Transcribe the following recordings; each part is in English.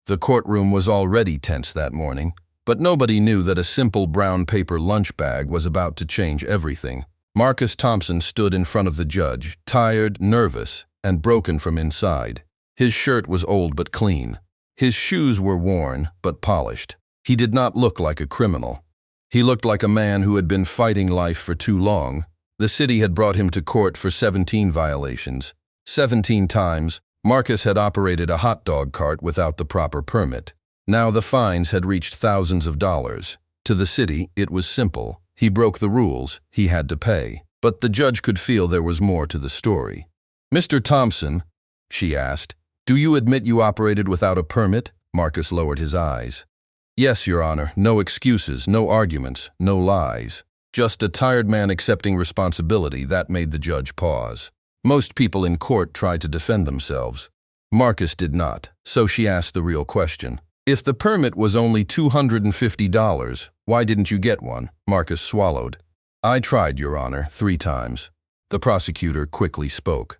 The courtroom was already tense that morning, but nobody knew that a simple brown paper lunch bag was about to change everything. Marcus Thompson stood in front of the judge, tired, nervous, and broken from inside. His shirt was old but clean. His shoes were worn but polished. He did not look like a criminal. He looked like a man who had been fighting life for too long. The city had brought him to court for 17 violations. 17 times, Marcus had operated a hot dog cart without the proper permit. Now the fines had reached thousands of dollars. To the city, it was simple. He broke the rules, he had to pay. But the judge could feel there was more to the story. "Mr. Thompson," she asked, "do you admit you operated without a permit?" Marcus lowered his eyes. "Yes, Your Honor. No excuses, no arguments, no lies. Just a tired man accepting responsibility." That made the judge pause. Most people in court tried to defend themselves. Marcus did not, so she asked the real question. "If the permit was only $250, why didn't you get one?" Marcus swallowed. "I tried, Your Honor, 3 times. The prosecutor quickly spoke.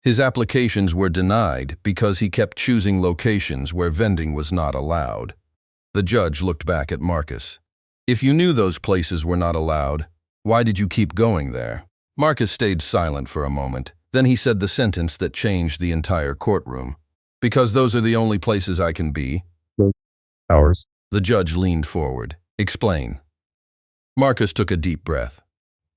His applications were denied because he kept choosing locations where vending was not allowed. The judge looked back at Marcus. "If you knew those places were not allowed, why did you keep going there?" Marcus stayed silent for a moment. Then he said the sentence that changed the entire courtroom. "Because those are the only places I can be." Hours. The judge leaned forward. "Explain." Marcus took a deep breath.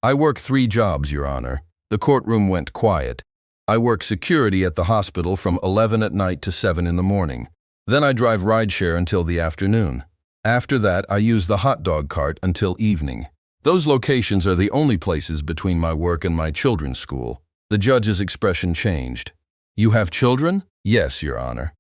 "I work 3 jobs, Your Honor." The courtroom went quiet. "I work security at the hospital from 11 at night to 7 in the morning. Then I drive rideshare until the afternoon. After that, I use the hot dog cart until evening. Those locations are the only places between my work and my children's school." The judge's expression changed. "You have children?" "Yes, Your Honor."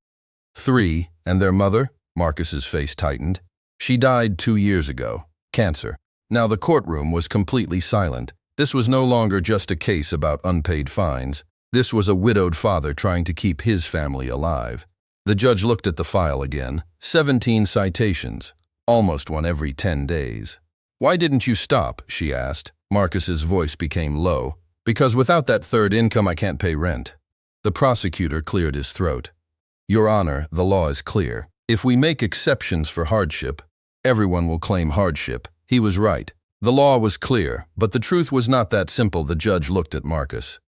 3, and their mother?" Marcus's face tightened. "She died 2 years ago. Cancer." Now the courtroom was completely silent. This was no longer just a case about unpaid fines. This was a widowed father trying to keep his family alive. The judge looked at the file again. 17 citations, almost one every 10 days. "Why didn't you stop?" she asked. Marcus's voice became low. "Because without that third income I can't pay rent." The prosecutor cleared his throat. "Your Honor, the law is clear. If we make exceptions for hardship, everyone will claim hardship." He was right. The law was clear, but the truth was not that simple. The judge looked at Marcus.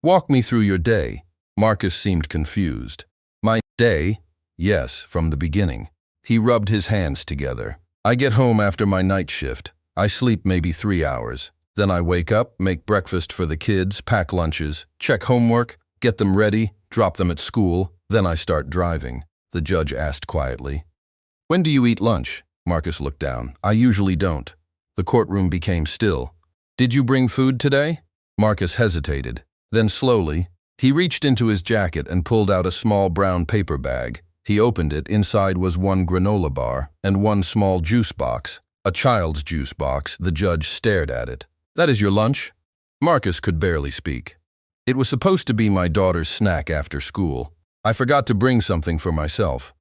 "Walk me through your day." Marcus seemed confused. "My day?" "Yes, from the beginning." He rubbed his hands together. "I get home after my night shift. I sleep maybe 3 hours. Then I wake up, make breakfast for the kids, pack lunches, check homework, get them ready, drop them at school. Then I start driving." The judge asked quietly. "When do you eat lunch?" Marcus looked down. "I usually don't." The courtroom became still. "Did you bring food today?" Marcus hesitated. Then slowly, he reached into his jacket and pulled out a small brown paper bag. He opened it. Inside was 1 granola bar and 1 small juice box. A child's juice box. The judge stared at it. "That is your lunch?" Marcus could barely speak. "It was supposed to be my daughter's snack after school. I forgot to bring something for myself."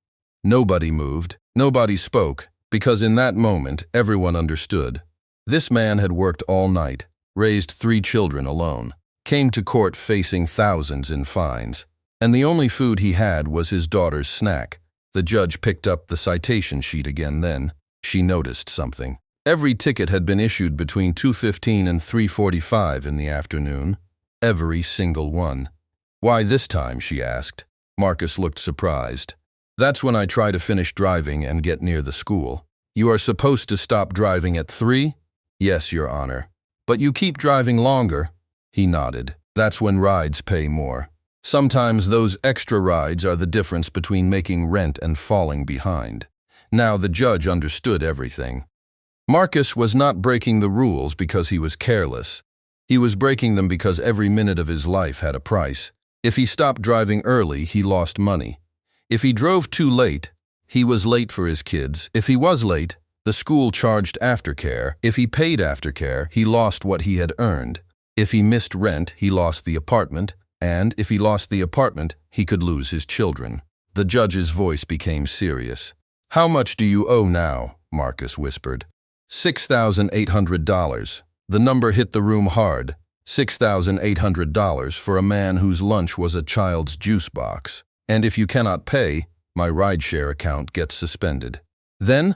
Nobody moved. Nobody spoke, because in that moment everyone understood. This man had worked all night, raised 3 children alone, came to court facing thousands in fines, and the only food he had was his daughter's snack. The judge picked up the citation sheet again. Then she noticed something. Every ticket had been issued between 2:15 and 3:45 in the afternoon. Every single one. "Why this time?" she asked. Marcus looked surprised. "That's when I try to finish driving and get near the school." "You are supposed to stop driving at 3? "Yes, Your Honor." "But you keep driving longer." He nodded. "That's when rides pay more. Sometimes those extra rides are the difference between making rent and falling behind." Now the judge understood everything. Marcus was not breaking the rules because he was careless. He was breaking them because every minute of his life had a price. If he stopped driving early, he lost money. If he drove too late, he was late for his kids. If he was late, the school charged aftercare. If he paid aftercare, he lost what he had earned. If he missed rent, he lost the apartment. And if he lost the apartment, he could lose his children. The judge's voice became serious. "How much do you owe now?" Marcus whispered. $6,800. The number hit the room hard. $6,800 for a man whose lunch was a child's juice box. "And if you cannot pay, my rideshare account gets suspended. Then,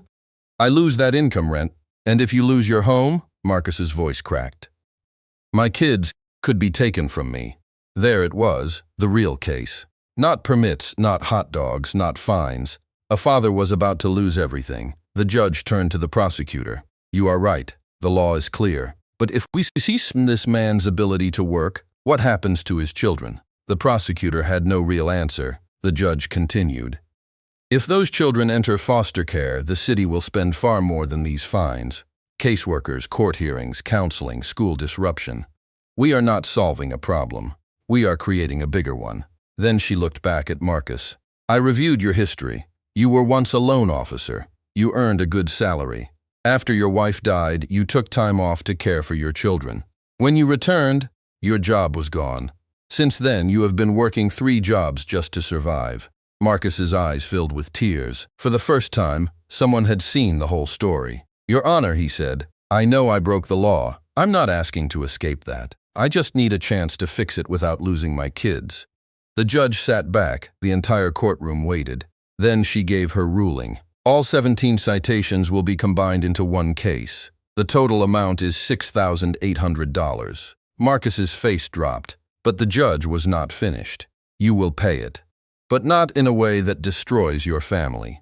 I lose that income rent, and if you lose your home, Marcus's voice cracked. My kids could be taken from me. There it was, the real case. Not permits, not hot dogs, not fines. A father was about to lose everything. The judge turned to the prosecutor. You are right. The law is clear. But if we cease this man's ability to work, what happens to his children? The prosecutor had no real answer. The judge continued. If those children enter foster care, the city will spend far more than these fines. Caseworkers, court hearings, counseling, school disruption. We are not solving a problem. We are creating a bigger one. Then she looked back at Marcus. I reviewed your history. You were once a loan officer. You earned a good salary. After your wife died, you took time off to care for your children. When you returned, your job was gone. Since then, you have been working 3 jobs just to survive. Marcus's eyes filled with tears. For the first time, someone had seen the whole story. Your Honor, he said, I know I broke the law. I'm not asking to escape that. I just need a chance to fix it without losing my kids. The judge sat back. The entire courtroom waited. Then she gave her ruling. All 17 citations will be combined into one case. The total amount is $6,800. Marcus's face dropped, but the judge was not finished. You will pay it, but not in a way that destroys your family.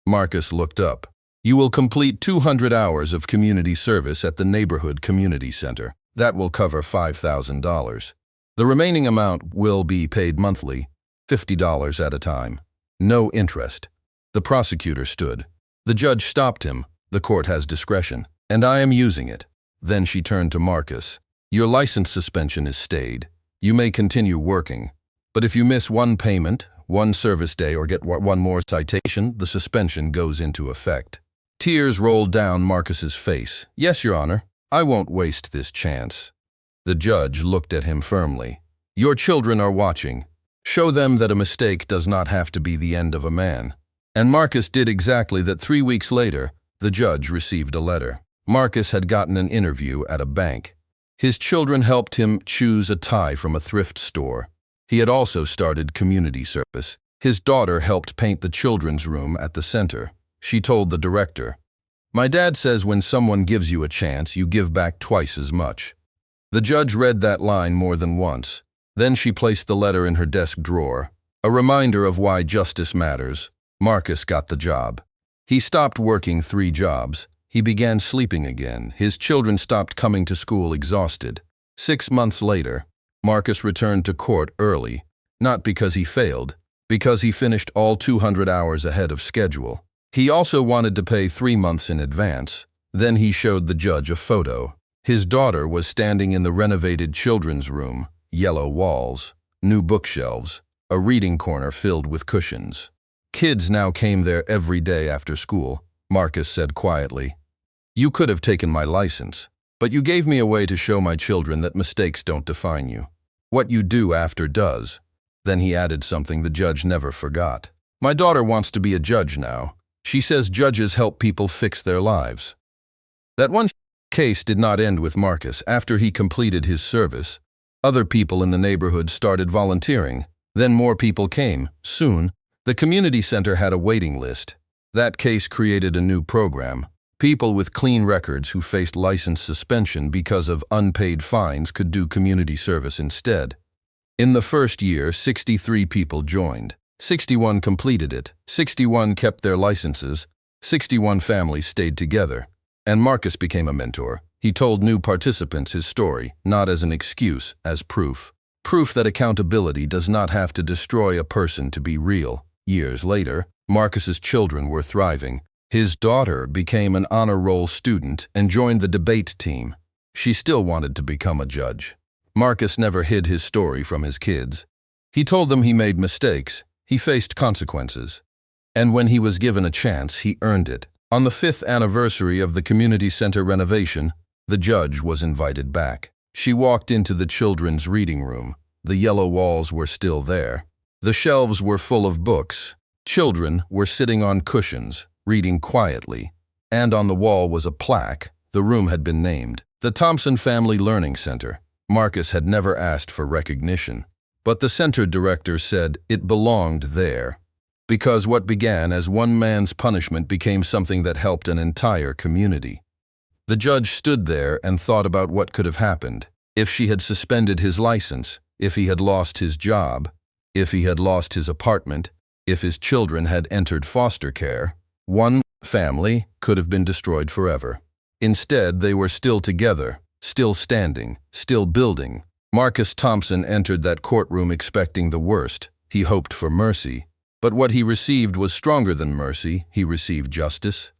Marcus looked up. You will complete 200 hours of community service at the neighborhood community center. That will cover $5,000. The remaining amount will be paid monthly, $50 at a time. No interest. The prosecutor stood. The judge stopped him. The court has discretion, and I am using it. Then she turned to Marcus. Your license suspension is stayed. You may continue working, but if you miss one payment, one service day, or get one more citation, the suspension goes into effect. Tears rolled down Marcus's face. Yes, Your Honor. I won't waste this chance. The judge looked at him firmly. Your children are watching. Show them that a mistake does not have to be the end of a man. And Marcus did exactly that. 3 weeks later, the judge received a letter. Marcus had gotten an interview at a bank. His children helped him choose a tie from a thrift store. He had also started community service. His daughter helped paint the children's room at the center. She told the director, My dad says when someone gives you a chance, you give back twice as much. The judge read that line more than once. Then she placed the letter in her desk drawer, a reminder of why justice matters. Marcus got the job. He stopped working 3 jobs. He began sleeping again. His children stopped coming to school exhausted. 6 months later, Marcus returned to court early, not because he failed, because he finished all 200 hours ahead of schedule. He also wanted to pay 3 months in advance. Then he showed the judge a photo. His daughter was standing in the renovated children's room, yellow walls, new bookshelves, a reading corner filled with cushions. Kids now came there every day after school. Marcus said quietly, You could have taken my license, but you gave me a way to show my children that mistakes don't define you. What you do after does. Then he added something the judge never forgot. My daughter wants to be a judge now. She says judges help people fix their lives. That one case did not end with Marcus. After he completed his service, other people in the neighborhood started volunteering. Then more people came. Soon, the community center had a waiting list. That case created a new program. People with clean records who faced license suspension because of unpaid fines could do community service instead. In the first year, 63 people joined. 61 completed it. 61 kept their licenses. 61 families stayed together. And Marcus became a mentor. He told new participants his story, not as an excuse, as proof. Proof that accountability does not have to destroy a person to be real. Years later, Marcus's children were thriving. His daughter became an honor roll student and joined the debate team. She still wanted to become a judge. Marcus never hid his story from his kids. He told them he made mistakes. He faced consequences. And when he was given a chance, he earned it. On the 5th anniversary of the community center renovation, the judge was invited back. She walked into the children's reading room. The yellow walls were still there. The shelves were full of books. Children were sitting on cushions, reading quietly. And on the wall was a plaque. The room had been named the Thompson Family Learning Center. Marcus had never asked for recognition, but the center director said it belonged there. Because what began as one man's punishment became something that helped an entire community. The judge stood there and thought about what could have happened if she had suspended his license, if he had lost his job, if he had lost his apartment, if his children had entered foster care. One family could have been destroyed forever. Instead, they were still together, still standing, still building. Marcus Thompson entered that courtroom expecting the worst. He hoped for mercy. But what he received was stronger than mercy. He received justice.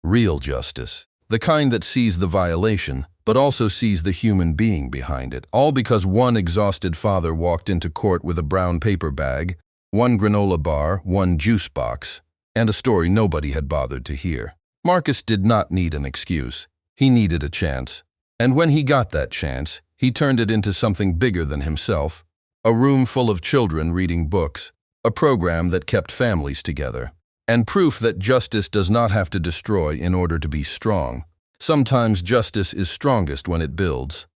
Real justice. The kind that sees the violation, but also sees the human being behind it. All because one exhausted father walked into court with a brown paper bag, one granola bar, one juice box, and a story nobody had bothered to hear. Marcus did not need an excuse. He needed a chance. And when he got that chance, he turned it into something bigger than himself. A room full of children reading books. A program that kept families together. And proof that justice does not have to destroy in order to be strong. Sometimes justice is strongest when it builds.